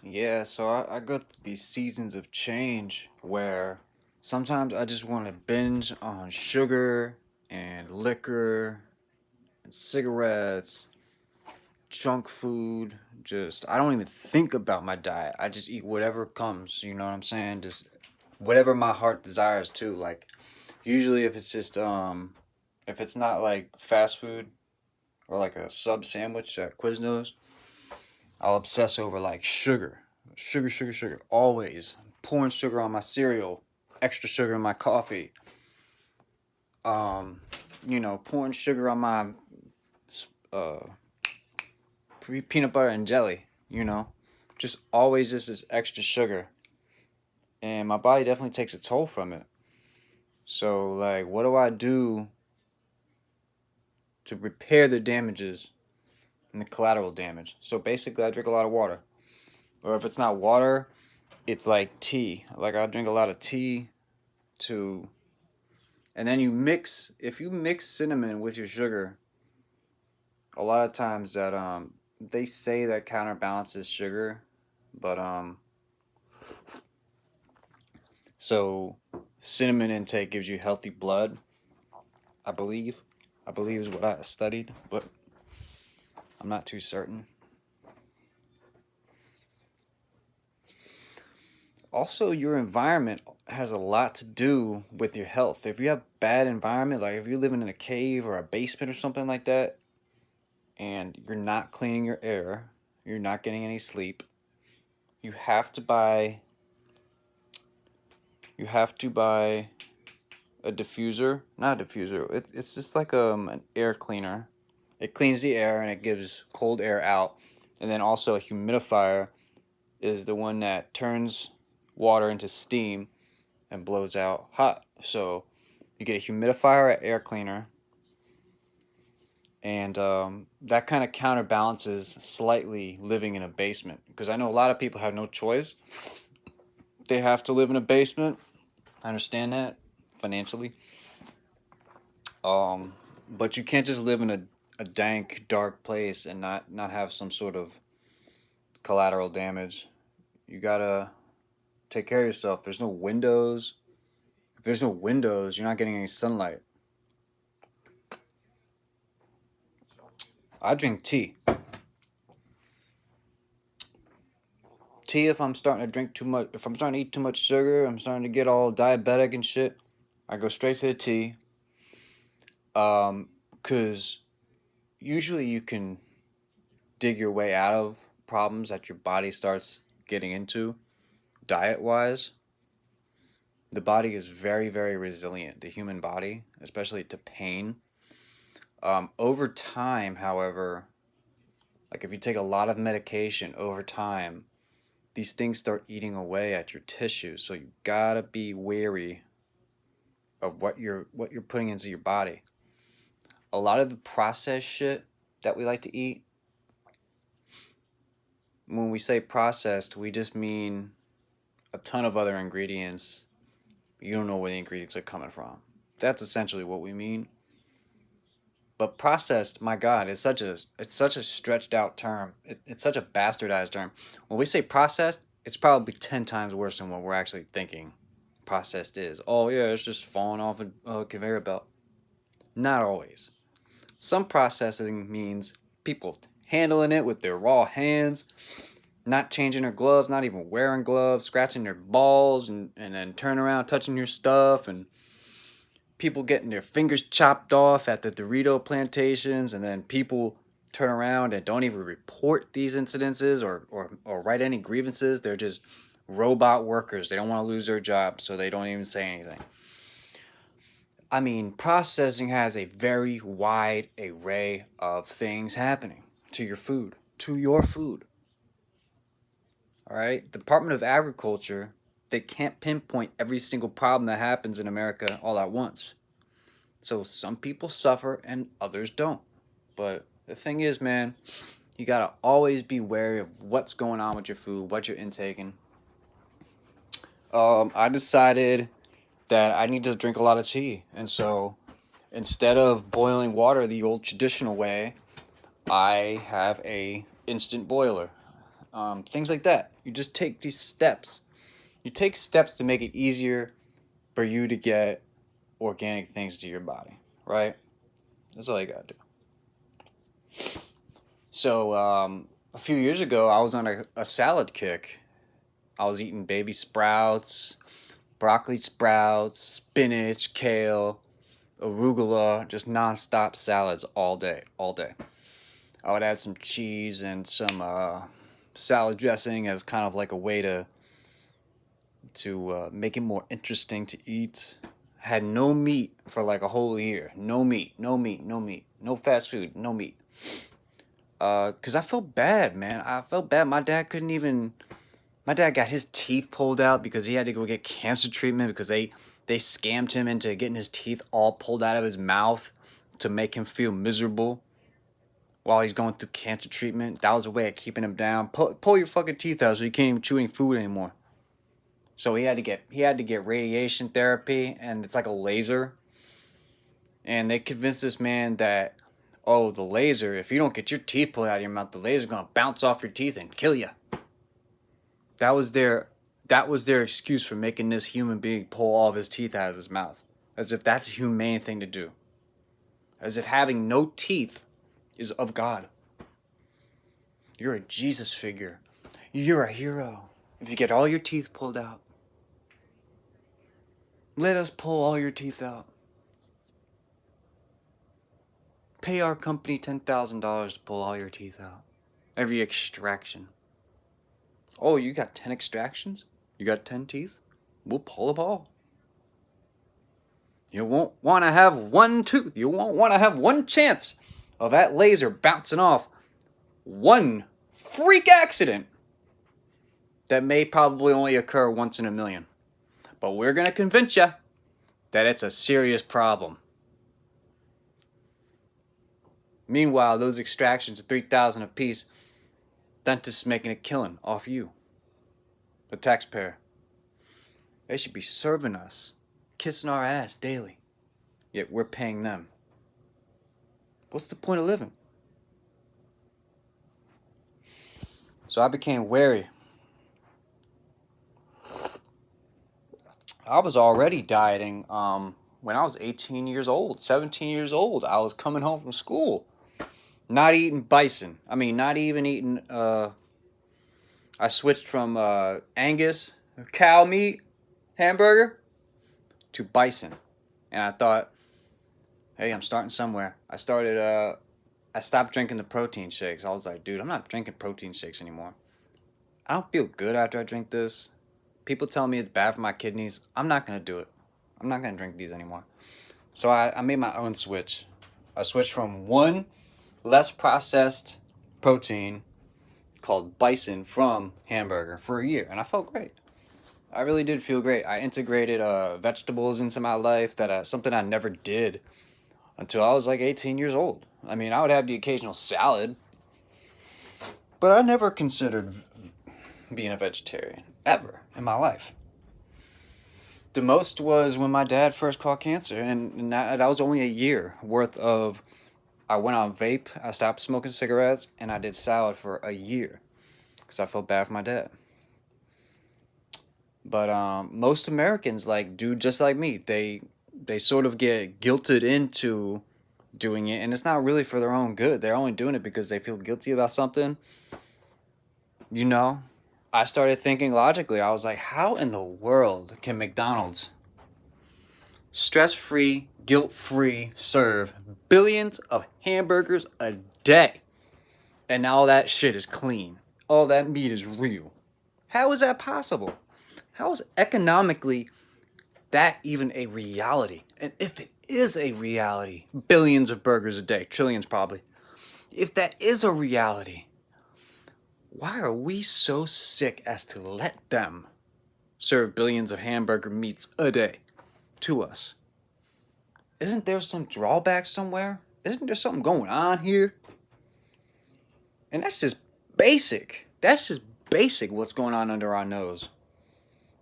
Yeah, so I go through these seasons of change where sometimes I just want to binge on sugar and liquor and cigarettes, junk food. Just, I don't even think about my diet. I just eat whatever comes, you know what I'm saying? Just whatever my heart desires to. Like, usually if it's just, if it's not like fast food or like a sub sandwich at Quiznos, I'll obsess over like sugar. Sugar, sugar, sugar. Always. Pouring sugar on my cereal. Extra sugar in my coffee. Um, pouring sugar on my uh, peanut butter and jelly, Just always just this extra sugar. And my body definitely takes a toll from it. So, like, what do I do to repair the damages and the collateral damage? So, basically, I drink a lot of water. Or if it's not water, it's like tea. Like, I drink a lot of tea to. And then if you mix cinnamon with your sugar, a lot of times they say that counterbalances sugar, but so cinnamon intake gives you healthy blood, I believe. I believe is what I studied, but I'm not too certain. Also, your environment has a lot to do with your health. If you have bad environment, like if you're living in a cave or a basement or something like that, and you're not cleaning your air, you're not getting any sleep, you have to buy a diffuser, not a diffuser. It's just like an air cleaner. It cleans the air and it gives cold air out. And then also a humidifier is the one that turns water into steam and blows out hot. So you get a humidifier, an air cleaner, and that kind of counterbalances slightly living in a basement. Because I know a lot of people have no choice. They have to live in a basement. I understand that financially. But you can't just live in a dank, dark place and not have some sort of collateral damage. You gotta take care of yourself. There's no windows. If there's no windows, you're not getting any sunlight. I drink tea. Tea if I'm starting to drink too much, if I'm starting to eat too much sugar, I'm starting to get all diabetic and shit, I go straight to the tea. Cause usually you can dig your way out of problems that your body starts getting into diet wise. The body is very, very resilient, the human body, especially to pain. Over time, however, like if you take a lot of medication over time, these things start eating away at your tissues. So you gotta be wary of what you're putting into your body. A lot of the processed shit that we like to eat, when we say processed, we just mean a ton of other ingredients. You don't know where the ingredients are coming from. That's essentially what we mean. But processed, my God, it's such a stretched out term. It's such a bastardized term. When we say processed, it's probably 10 times worse than what we're actually thinking processed is. Oh yeah, it's just falling off a conveyor belt. Not always. Some processing means people handling it with their raw hands, not changing their gloves, not even wearing gloves, scratching their balls, and then turn around touching your stuff, and people getting their fingers chopped off at the Dorito plantations, and then people turn around and don't even report these incidences or write any grievances. They're just robot workers. They don't want to lose their job, so they don't even say anything. I mean, processing has a very wide array of things happening to your food. To your food. All right? Department of Agriculture, they can't pinpoint every single problem that happens in America all at once. So some people suffer and others don't. But the thing is, man, you gotta always be wary of what's going on with your food, what you're intaking. I decided that I need to drink a lot of tea, and so instead of boiling water the old traditional way, I have a instant boiler. things like that. You just take these steps. You take steps to make it easier for you to get organic things to your body, right? That's all you gotta do. So, a few years ago, I was on a salad kick. I was eating baby sprouts, broccoli sprouts, spinach, kale, arugula, just nonstop salads all day, all day. I would add some cheese and some salad dressing as kind of like a way to make it more interesting to eat. Had no meat for like a whole year. No meat, no meat, no meat. No fast food, no meat. Cause I felt bad, man. I felt bad. My dad got his teeth pulled out because he had to go get cancer treatment because they scammed him into getting his teeth all pulled out of his mouth to make him feel miserable while he's going through cancer treatment. That was a way of keeping him down. Pull your fucking teeth out so you can't even chew any food anymore. So he had to get radiation therapy, and it's like a laser. And they convinced this man that, oh, the laser, if you don't get your teeth pulled out of your mouth, the laser's gonna bounce off your teeth and kill you. That was their excuse for making this human being pull all of his teeth out of his mouth. As if that's a humane thing to do. As if having no teeth is of God. You're a Jesus figure. You're a hero. If you get all your teeth pulled out. Let us pull all your teeth out. Pay our company $10,000 to pull all your teeth out. Every extraction. Oh, you got 10 extractions? You got 10 teeth? We'll pull them all. You won't want to have one tooth. You won't want to have one chance of that laser bouncing off one freak accident that may probably only occur once in a million. But we're going to convince you that it's a serious problem. Meanwhile, those extractions are $3,000 a piece. Dentists making a killing off you, the taxpayer. They should be serving us, kissing our ass daily. Yet we're paying them. What's the point of living? So I became wary. I was already dieting when I was 18 years old, 17 years old. I was coming home from school. Not eating bison. I mean, not even eating... I switched from Angus, cow meat, hamburger, to bison. And I thought, hey, I'm starting somewhere. I stopped drinking the protein shakes. I was like, dude, I'm not drinking protein shakes anymore. I don't feel good after I drink this. People tell me it's bad for my kidneys. I'm not going to do it. I'm not going to drink these anymore. So I made my own switch. I switched from one less processed protein called bison from hamburger for a year. And I felt great. I really did feel great. I integrated vegetables into my life, something I never did until I was like 18 years old. I mean, I would have the occasional salad, but I never considered being a vegetarian, ever, in my life. The most was when my dad first caught cancer, and that was only a year worth of... I went on vape, I stopped smoking cigarettes, and I did salad for a year because I felt bad for my dad. But most Americans do just like me. They sort of get guilted into doing it, and it's not really for their own good. They're only doing it because they feel guilty about something. You know, I started thinking logically. I was like, how in the world can McDonald's stress-free, guilt-free serve billions of hamburgers a day, and all that shit is clean? All that meat is real. How is that possible? How is economically that even a reality? And if it is a reality, billions of burgers a day, trillions probably. If that is a reality, why are we so sick as to let them serve billions of hamburger meats a day to us? Isn't there some drawback somewhere? Isn't there something going on here? And that's just basic. That's just basic what's going on under our nose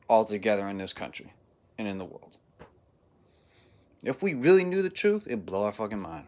altogether in this country and in the world. If we really knew the truth, it'd blow our fucking mind.